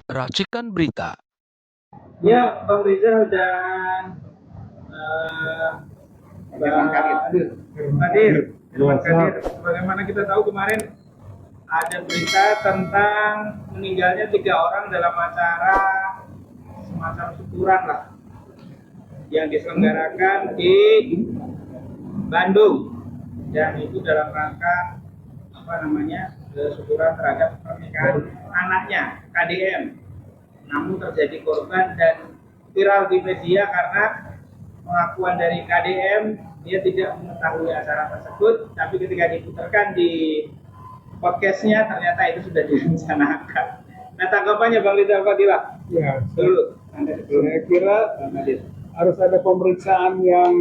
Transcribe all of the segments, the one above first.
Racikan berita. Ya, Bang Rizal dan uh, Bang Kadir. Bagaimana kita tahu kemarin ada berita tentang meninggalnya 3 orang dalam acara semacam syukuran lah yang diselenggarakan di Bandung, dan itu dalam rangka syukuran terhadap pernikahan anaknya KDM. Namun terjadi korban dan viral di media karena pengakuan dari KDM, dia tidak mengetahui acara tersebut, tapi ketika diputarkan di podcastnya ternyata itu sudah direncanakan. Nah, tanggapannya Bang Rizal Fadilah? Ya, Dulu. Saya kira harus ada pemeriksaan yang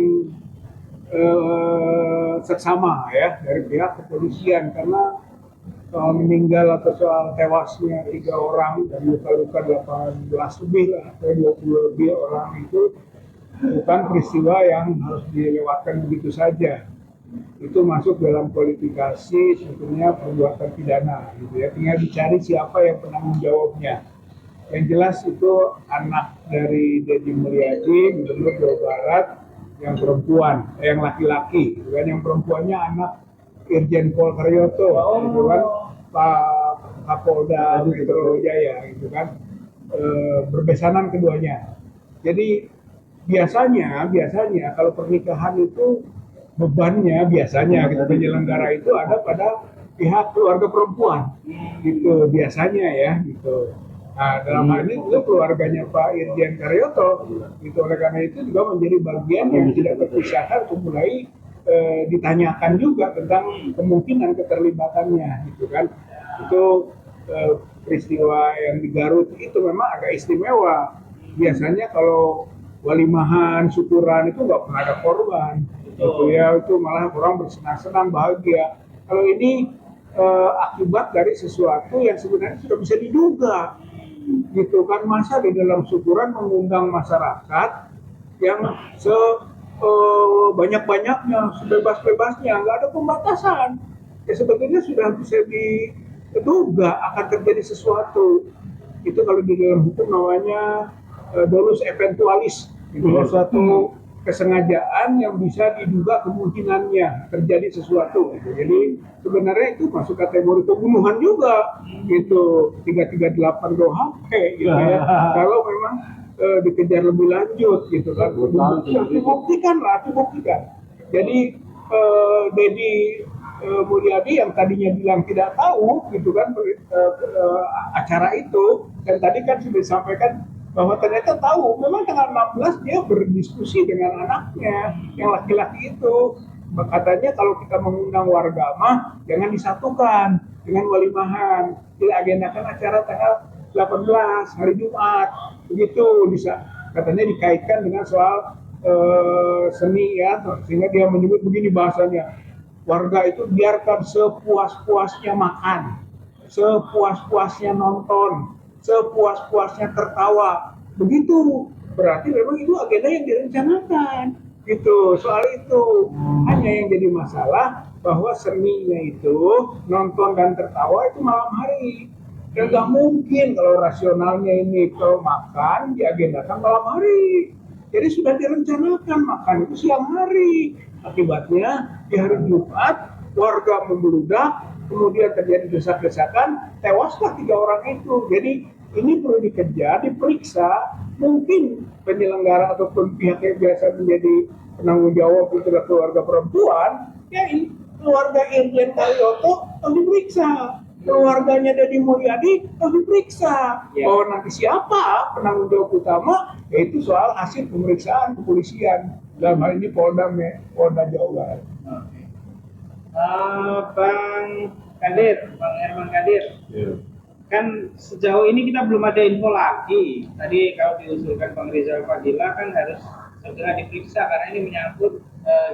seksama ya dari pihak kepolisian, karena soal meninggal atau soal tewasnya 3 orang dan luka-luka 18 lebih lah atau 20 lebih orang itu bukan peristiwa yang harus dilewatkan begitu saja. Itu masuk dalam kualifikasi sebetulnya perbuatan pidana gitu ya. Tinggal dicari siapa yang penanggung jawabnya. Yang jelas itu anak dari Deddy Mulyadi, Gubernur Jawa Barat, yang perempuan, yang laki-laki, gitu kan. Yang perempuannya anak Irjen Pol Karyoto, gitu kan, Pak Kapolda Metro Jaya, gitu kan, berbesanan keduanya. Jadi biasanya kalau pernikahan itu bebannya biasanya gitu, penyelenggara itu ada pada pihak keluarga perempuan, gitu biasanya ya, gitu. Nah, dalam hal ini itu keluarganya Pak Irjen Karyoto, gitu. Oleh karena itu juga menjadi bagian yang tidak terpisahkan untuk mulai ditanyakan juga tentang kemungkinan keterlibatannya, gitu kan. Itu peristiwa yang di Garut itu memang agak istimewa. Biasanya kalau walimahan, syukuran itu nggak pernah ada korban, gitu ya. Itu malah orang bersenang-senang, bahagia. Kalau ini akibat dari sesuatu yang sebenarnya sudah bisa diduga, gitu kan. Masa di dalam syukuran mengundang masyarakat yang banyak-banyaknya, sebebas-bebasnya, nggak ada pembatasan. Ya sebetulnya sudah bisa diduga akan terjadi sesuatu. Itu kalau di dalam hukum namanya dolus eventualis, gitu, suatu kesengajaan yang bisa diduga kemungkinannya terjadi sesuatu, gitu. Jadi sebenarnya itu masuk kategori pembunuhan juga, gitu, 338 DOHP, gitu ya. Kalau memang dikejar lebih lanjut, gitu kan, dibuktikan. Jadi Deddy Mulyadi yang tadinya bilang tidak tahu, gitu kan, acara itu, dan tadi kan sudah disampaikan bahwa ternyata tahu. Memang tanggal 16 dia berdiskusi dengan anaknya yang laki-laki itu. Katanya kalau kita mengundang warga mah jangan disatukan dengan walimahan, diagendakan acara tanggal 18 hari Jumat, begitu bisa. Katanya dikaitkan dengan soal seni ya, sehingga dia menyebut begini bahasanya, warga itu biarkan sepuas-puasnya makan, sepuas-puasnya nonton, sepuas-puasnya tertawa. Begitu. Berarti memang itu agenda yang direncanakan. Gitu. Soal itu hanya yang jadi masalah bahwa seninya itu nonton dan tertawa itu malam hari. Dan gak mungkin kalau rasionalnya ini kalau makan diagendakan malam hari. Jadi sudah direncanakan makan itu siang hari. Akibatnya di hari Jumat warga membludak, kemudian terjadi desak-desakan, tewaslah 3 orang itu. Jadi ini perlu dikejar, diperiksa. Mungkin penyelenggara ataupun pihak yang biasa menjadi penanggung jawab itu adalah keluarga perempuan, ya ini keluarga Irjen Karyoto harus diperiksa, keluarganya Deddy Mulyadi harus diperiksa. Bahwa nanti siapa penanggung jawab utama, yaitu soal hasil pemeriksaan kepolisian. Dalam hal ini Polda Jawa Barat. Bang Kadir, Bang Herman Kadir, kan sejauh ini kita belum ada info lagi. Tadi kalau diusulkan Bang Rizal Fadilah kan harus segera diperiksa karena ini menyangkut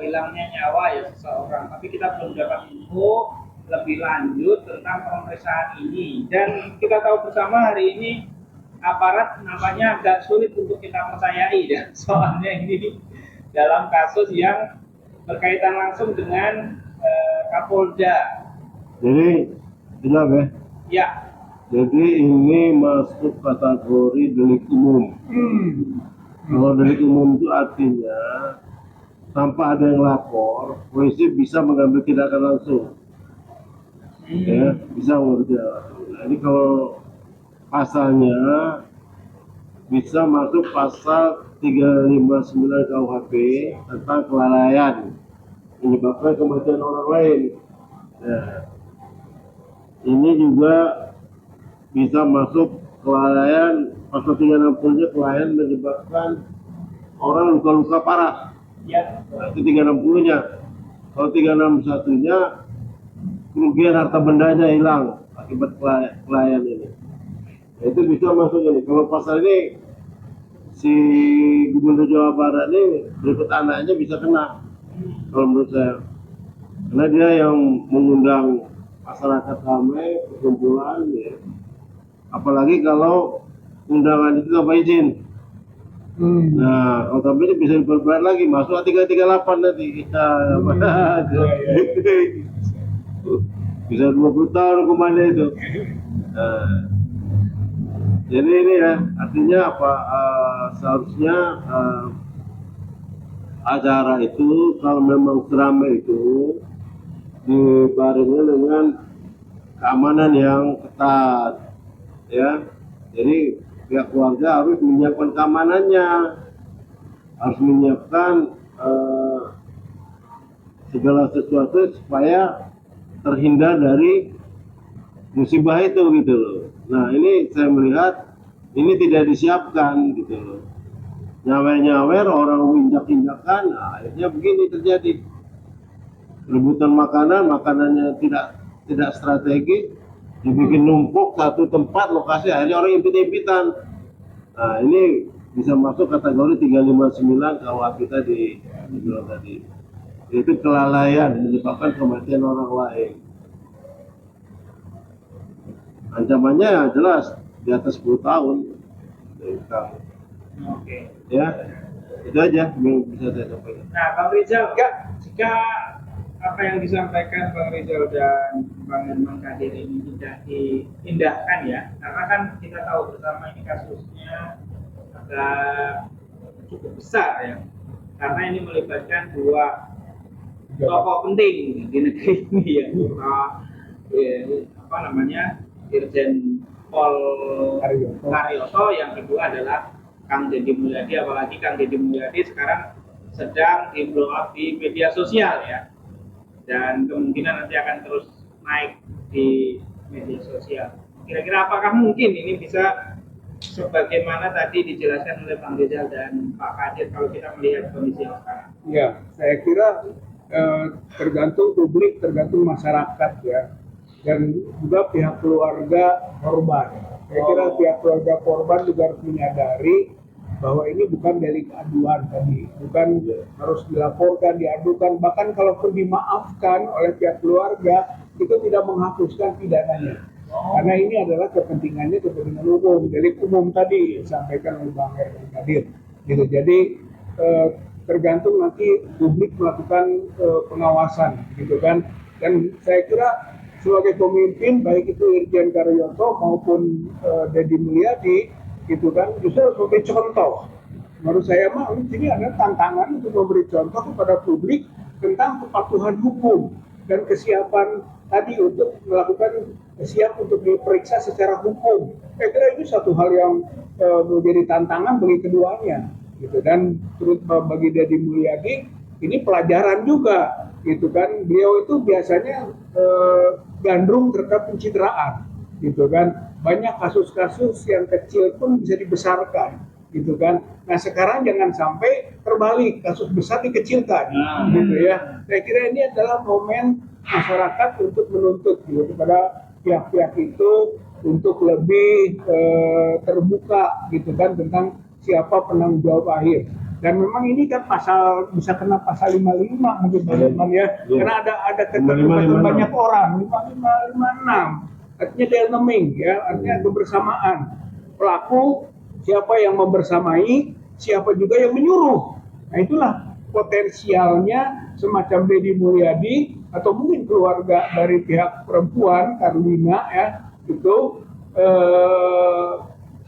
hilangnya nyawa ya seseorang. Tapi kita belum dapat info lebih lanjut tentang pemeriksaan ini. Dan kita tahu bersama hari ini aparat nampaknya agak sulit untuk kita percayai ya. Soalnya ini dalam kasus yang berkaitan langsung dengan Kapolda. Jadi, jelas ya? Ya. Jadi ini masuk kategori delik umum. Kalau delik umum itu artinya tanpa ada yang lapor, polisi bisa mengambil tindakan langsung. Ya, bisa mengambil tindakan langsung. Nah, ini kalau pasalnya bisa masuk pasal 359 KUHP tentang kelalaian menyebabkan kematian orang lain. Nah, ini juga bisa masuk kelalaian pasal 360-nya kelalaian menyebabkan orang luka-luka parah. Ya. Nah, itu 360-nya. Kalau 361-nya kerugian harta bendanya hilang akibat kelalaian ini. Nah, itu bisa masuk ini. Kalau pasal ini si Gubernur Jawa Barat ini berikut anaknya bisa kena, kalau menurut saya, karena dia yang mengundang masyarakat ramai perkumpulan, ya. Apalagi kalau undangan itu tanpa izin. Nah, kalau tanpa izin bisa diperberat lagi, masuk 338 nanti kita bisa 20 tahun hukumannya itu. Nah, jadi ini ya, artinya apa? Seharusnya acara itu kalau memang seramai itu dibarengi dengan keamanan yang ketat, ya. Jadi pihak keluarga harus menyiapkan keamanannya, harus menyiapkan segala sesuatu supaya terhindar dari musibah itu gitu loh. Nah, ini saya melihat ini tidak disiapkan gitu loh. Nyawer-nyawer, orang injak-injakan, nah, akhirnya begini terjadi. Rebutan makanannya tidak strategi, dibikin numpuk satu tempat lokasi, akhirnya orang impit-impitan. Nah, ini bisa masuk kategori 359 KUHP tadi, yaitu kelalaian menyebabkan kematian orang lain. Ancamannya jelas di atas 10 tahun. Oke. Ya, itu aja yang bisa saya sampaikan. Nah, Bang Rizal, jika apa yang disampaikan Bang Rizal dan Bang Herman Kadir ini tidak diindahkan ya, karena kan kita tahu bersama ini kasusnya agak cukup besar ya, karena ini melibatkan dua tokoh penting di negeri ini ya, apa namanya, Irjen Pol Karyoto, yang kedua adalah Kang Deddy Mulyadi, apalagi Kang Deddy Mulyadi sekarang sedang di blow up di media sosial ya, dan kemungkinan nanti akan terus naik di media sosial. Kira-kira apakah mungkin ini bisa sebagaimana tadi dijelaskan oleh Bang Rizal dan Pak Kadir kalau kita melihat kondisi yang sekarang? Ya, saya kira tergantung publik, tergantung masyarakat ya, dan juga pihak keluarga korban. Saya kira pihak keluarga korban juga harus menyadari bahwa ini bukan delik aduan tadi, bukan harus dilaporkan, diadukan, bahkan kalaupun dimaafkan oleh pihak keluarga itu tidak menghapuskan pidananya. Karena ini adalah kepentingan umum, delik umum tadi disampaikan oleh Bang Herman Kadir. Gitu. Jadi tergantung nanti publik melakukan pengawasan, gitu kan. Dan saya kira sebagai pemimpin baik itu Irjen Karyoto maupun Deddy Mulyadi, gitu kan, justru sebagai contoh. Menurut saya mah ini ada tantangan untuk memberi contoh kepada publik tentang kepatuhan hukum dan kesiapan tadi untuk melakukan siap untuk diperiksa secara hukum. Saya kira itu satu hal yang menjadi tantangan bagi keduanya, gitu. Dan terutama bagi Deddy Mulyadi ini pelajaran juga, gitu kan. Beliau itu biasanya gandrung terhadap pencitraan, gitu kan. Banyak kasus-kasus yang kecil pun bisa dibesarkan, gitu kan. Nah, sekarang jangan sampai terbalik, kasus besar dikecilkan, gitu ya. Saya kira ini adalah momen masyarakat untuk menuntut gitu, kepada pihak-pihak itu untuk lebih terbuka, gitu kan, tentang siapa penanggung jawab akhir. Dan memang ini kan pasal bisa kena pasal 55 mungkin teman-teman ya. Karena ada keterlibatan banyak orang, 5556. Artinya delneming ya, artinya kebersamaan. Pelaku siapa yang membersamai, siapa juga yang menyuruh. Nah, itulah potensialnya semacam Deddy Mulyadi atau mungkin keluarga dari pihak perempuan Karlina ya, itu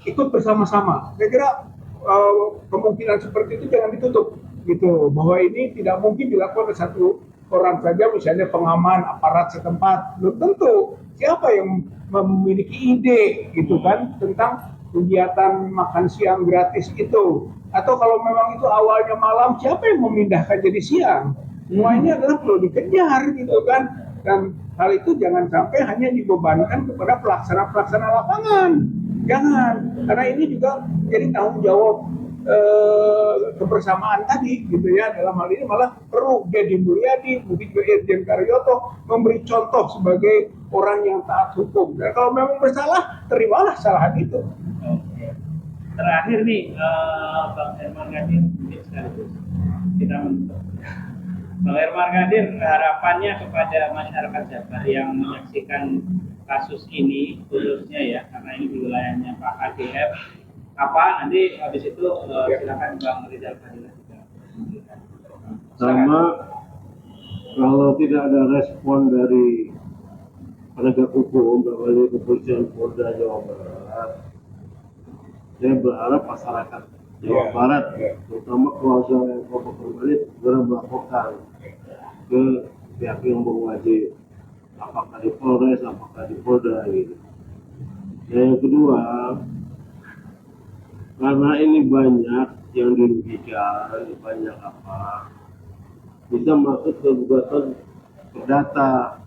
ikut bersama-sama. Saya kira kemungkinan seperti itu jangan ditutup gitu, bahwa ini tidak mungkin dilakukan oleh satu orang saja, misalnya pengaman aparat setempat. Belum tentu siapa yang memiliki ide gitu kan tentang kegiatan makan siang gratis itu, atau kalau memang itu awalnya malam, siapa yang memindahkan jadi siang. Semua ini adalah perlu dikejar gitu kan, dan hal itu jangan sampai hanya dibebankan kepada pelaksana lapangan. Jangan, karena ini juga jadi tanggung jawab kebersamaan tadi gitu ya. Dalam hal ini malah perlu Deddy Mulyadi, mungkin juga Irjen Karyoto memberi contoh sebagai orang yang taat hukum. Dan kalau memang bersalah, terimalah kesalahan itu. Oke. Terakhir nih, Bang Herman Kadir, mungkin sekaligus kita menutup. Bang Herman Kadir, harapannya kepada masyarakat Jabar yang menyaksikan kasus ini, khususnya ya, karena ini di wilayahnya Pak KDF, apa nanti habis itu silakan Bang Rizal Fadila juga. Sama, kalau tidak ada respon dari penegak hukum, namanya kepolisian Polda Jawa Barat, saya berharap masyarakat Jawa Barat, terutama keluarga yang kelompok korban segera melaporkan ke pihak yang berwajib, apakah di Polres, apakah di Polda gitu. Yang kedua, karena ini banyak yang dirugikan, banyak apa, bisa masuk ke gugatan perdata.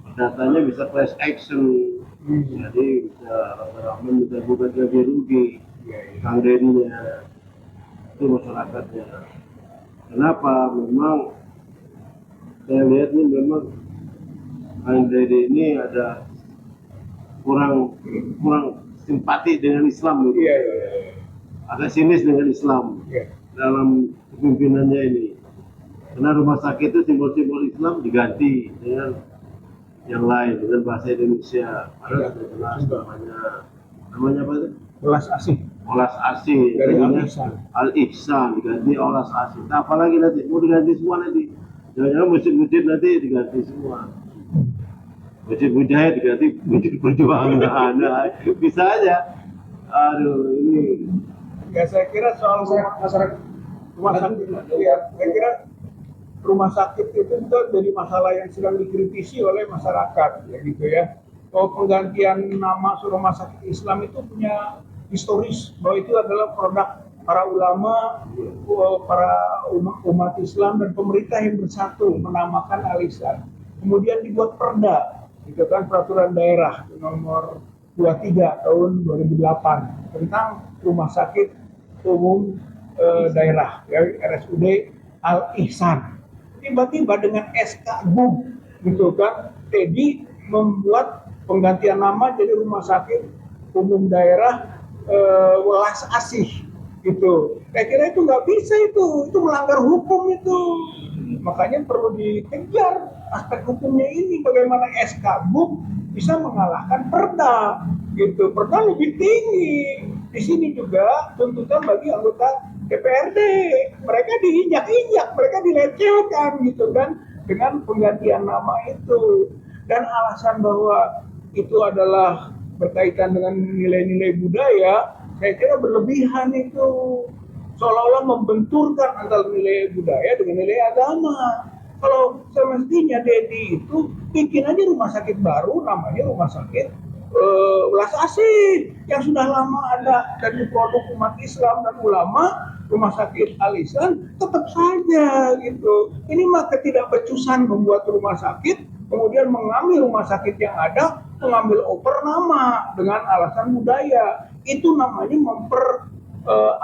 Perdatanya bisa class action, jadi bisa rame-rame bisa gugat ganti rugi, Kang Dedinya, itu masyarakatnya. Kenapa? Memang saya lihat ini memang Kang Dedi ini ada kurang simpati dengan Islam gitu. Agak sinis dengan Islam dalam kepemimpinannya ini. Karena rumah sakit itu simbol-simbol Islam diganti dengan yang lain, dengan bahasa Indonesia. Padahal sudah jelas namanya apa itu? Olas Asih. Olas Asih. Dari Al-Ihsan. Al-Ihsan diganti Olas Asih. Nah, apalagi nanti mau diganti semua nanti. Jangan-jangan masjid-masjid nanti diganti semua. Masjid Mujahid diganti masjid perjuangan. Nah, bisa aja. Aduh, ini. Ya saya kira soal masyarakat rumah sakit, ya saya kira rumah sakit itu juga jadi masalah yang sedang dikritisi oleh masyarakat, ya gitu ya. Bahwa penggantian nama rumah sakit Islam itu punya historis, bahwa itu adalah produk para ulama, para umat Islam dan pemerintah yang bersatu menamakan Al-Ihsan. Kemudian dibuat perda, gitu kan, peraturan daerah nomor 23 tahun 2008 tentang rumah sakit umum daerah, ya, RSUD Al-Ihsan. Tiba-tiba dengan SK GUM, gitu kan, Teddy membuat penggantian nama jadi rumah sakit umum daerah Welas Asih, gitu. Saya kira itu nggak bisa, itu melanggar hukum itu. Makanya perlu dikejar aspek hukumnya ini, bagaimana SK GUM bisa mengalahkan perda, gitu. Perda lebih tinggi. Di sini juga tuntutan bagi anggota DPRD, mereka diinjak-injak, mereka dilecehkan gitu kan dengan penggantian nama itu, dan alasan bahwa itu adalah berkaitan dengan nilai-nilai budaya, saya kira berlebihan itu, seolah-olah membenturkan antara nilai budaya dengan nilai agama. Kalau semestinya Dedi itu bikin aja rumah sakit baru, namanya rumah sakit Welas Asih yang sudah lama ada dari produk umat Islam dan ulama. Rumah sakit Al-Ihsan tetap saja gitu. Ini mah ketidakbecusan membuat rumah sakit, kemudian mengambil rumah sakit yang ada, mengambil oper nama dengan alasan budaya. Itu namanya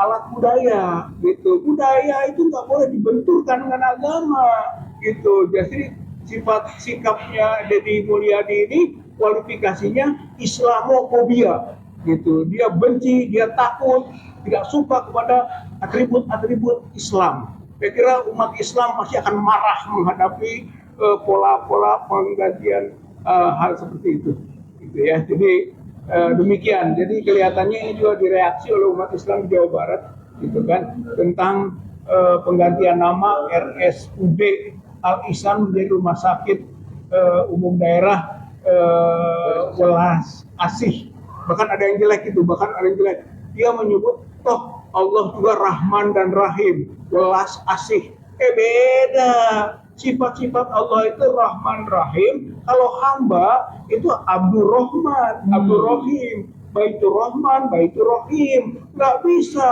alat budaya gitu. Budaya itu nggak boleh dibenturkan dengan agama gitu. Jadi sikapnya Deddy Mulyadi ini kualifikasinya Islamofobia gitu. Dia benci, dia takut, tidak suka kepada atribut-atribut Islam. Saya kira umat Islam masih akan marah menghadapi pola-pola penggantian hal seperti itu. Gitu ya. Jadi demikian. Jadi kelihatannya ini juga direaksi oleh umat Islam di Jawa Barat, gitu kan, tentang penggantian nama RSUD Al-Ihsan menjadi rumah sakit umum daerah welas asih. Bahkan ada yang jelek itu, bahkan ada yang jelek. Dia menyebut toh Allah juga Rahman dan Rahim, welas asih. Beda. Sifat-sifat Allah itu Rahman Rahim. Kalau hamba itu Abdur Rahman, Abdur Rahim, Baitur Rahman, Baitur Rahim. Nggak bisa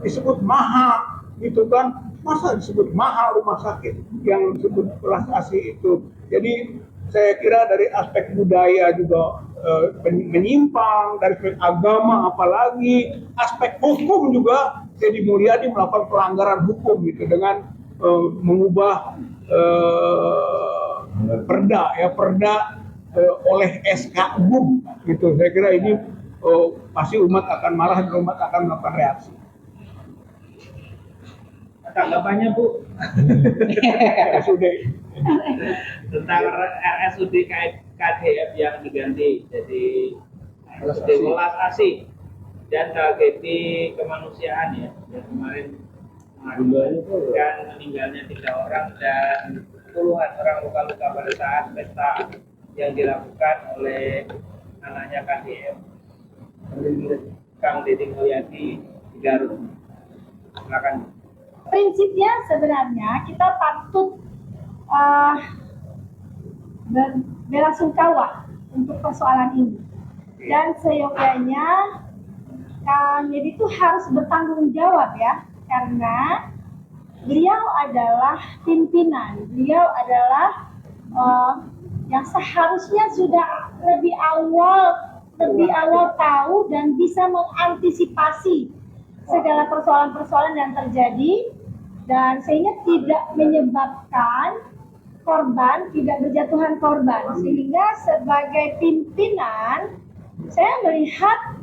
disebut maha, gitu kan? Masa disebut maha rumah sakit yang disebut welas asih itu? Jadi saya kira dari aspek budaya juga menyimpang, dari aspek agama apalagi, aspek hukum juga Deddy Mulyadi melakukan pelanggaran hukum gitu dengan mengubah perda oleh SK BUM gitu. Saya kira ini pasti umat akan marah dan umat akan melakukan reaksi. Tanggapannya Bu RSUD tentang RSUD KDF yang diganti jadi RSUD welas asih dan tragedi kemanusiaan ya yang kemarin mengakibatkan meninggalnya 3 orang dan puluhan orang luka-luka pada saat pesta yang dilakukan oleh anaknya KDF Kang Deddy Mulyadi di Garut. Silakan. Prinsipnya sebenarnya kita patut belasungkawa untuk persoalan ini, dan seyogyanya Kang Deddy itu harus bertanggung jawab ya, karena beliau adalah pimpinan, beliau adalah yang seharusnya sudah lebih awal tahu dan bisa mengantisipasi segala persoalan-persoalan yang terjadi, dan sehingga tidak menyebabkan korban, tidak berjatuhan korban. Sehingga sebagai pimpinan saya melihat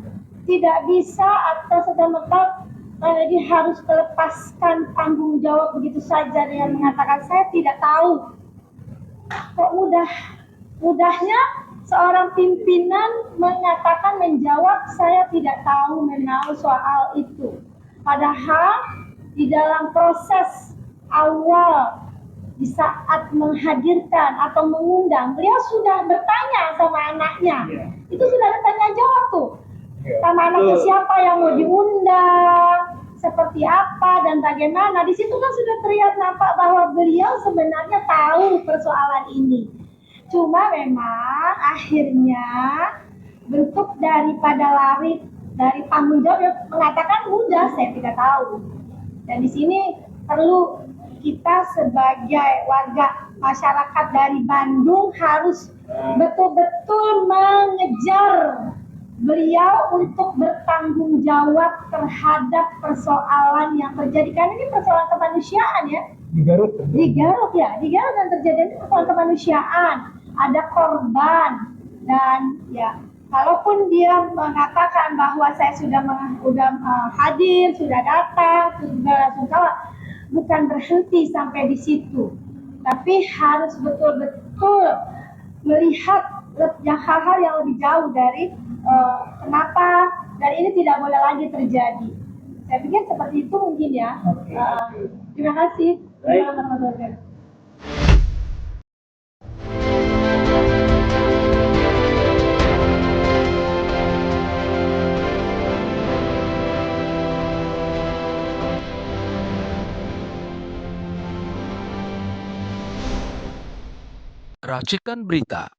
tidak bisa atau serta-merta dia harus melepaskan tanggung jawab begitu saja dengan mengatakan saya tidak tahu. Kok mudahnya seorang pimpinan mengatakan, menjawab saya tidak tahu menau soal itu. Padahal di dalam proses awal di saat menghadirkan atau mengundang, beliau sudah bertanya sama anaknya. Itu sudah bertanya jawab tuh. Sama anaknya siapa yang mau diundang, seperti apa dan bagaimana. Di situ kan sudah terlihat nampak bahwa beliau sebenarnya tahu persoalan ini. Cuma memang akhirnya bentuk daripada lari dari tanggung jawab yang mengatakan mudah saya tidak tahu. Dan di sini perlu kita sebagai warga masyarakat dari Bandung harus betul-betul mengejar beliau untuk bertanggung jawab terhadap persoalan yang terjadi. Karena ini persoalan kemanusiaan ya. Di Garut yang terjadi ini persoalan kemanusiaan. Ada korban dan ya, kalaupun dia mengatakan bahwa saya sudah hadir, sudah datang, sudah sungkawa, bukan berhenti sampai di situ, tapi harus betul-betul melihat hal-hal yang lebih jauh dari kenapa dan ini tidak boleh lagi terjadi. Saya pikir seperti itu mungkin ya. Terima kasih. Assalamualaikum warahmatullahi wabarakatuh. Racikan Berita